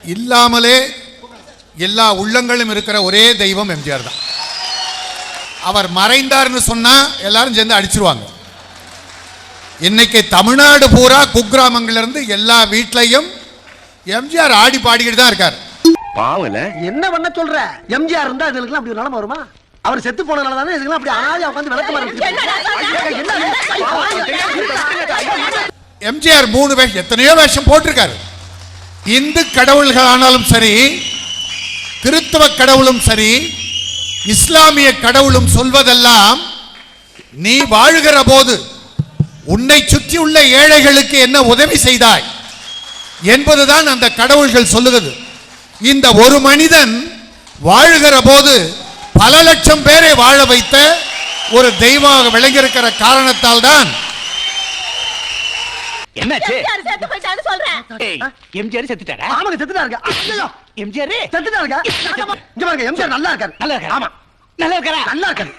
இல்லாமலே எல்லா உள்ளங்களும் இருக்கிற ஒரே தெய்வம் எம்ஜிஆர் தான். அவர் மறைந்தார்னு சொன்னா எல்லாரும் சேர்ந்து அடிச்சிருவாங்க. இன்னைக்கு தமிழ்நாடு பூரா குக்கிராமங்கள்ல இருந்து எல்லா வீட்லயும் எம்ஜிஆர் ஆடி பாடிக்கிட்டு தான் இருக்கார். பாவல என்ன பண்ண சொல்ற? எம்ஜிஆர் இருந்தா இதுக்கெல்லாம் அப்படி நிலைமை வருமா? அவர் செத்து போனனால தானே இதுக்கெல்லாம் அப்படி ஆளாயா உட்கார்ந்து விளக்கமா இருக்கு. எம்ஜிஆர் 3 வேஷம் எத்தனையோ வேஷம் போட்டிருக்காரு. இந்து கடவுள்களானாலும் சரி, கிறிஸ்தவ கடவுளும் சரி, இஸ்லாமிய கடவுளும் சொல்வதெல்லாம் நீ வாழுகிற போது உன்னை சுற்றி உள்ள ஏழைகளுக்கு என்ன உதவி செய்தாய் என்பதுதான் அந்த கடவுள்கள் சொல்லுகிறது. இந்த ஒரு மனிதன் வாழுகிற போது பல லட்சம் பேரை வாழ வைத்த ஒரு தெய்வமாக விளங்கியிருக்கிற காரணத்தால் தான் என்னாச்சு? எம்ஜிஆர் செத்துட்டாரா? ஆமாங்க செத்துட்டாருங்க. ஐயோ எம்ஜிஆர் செத்துட்டாருங்க. இங்க பாருங்க எம்ஜிஆர் நல்லா இருக்காரு. நல்லா இருக்காரு. ஆமா நல்லா இருக்காரா? நல்லா இருக்காரு.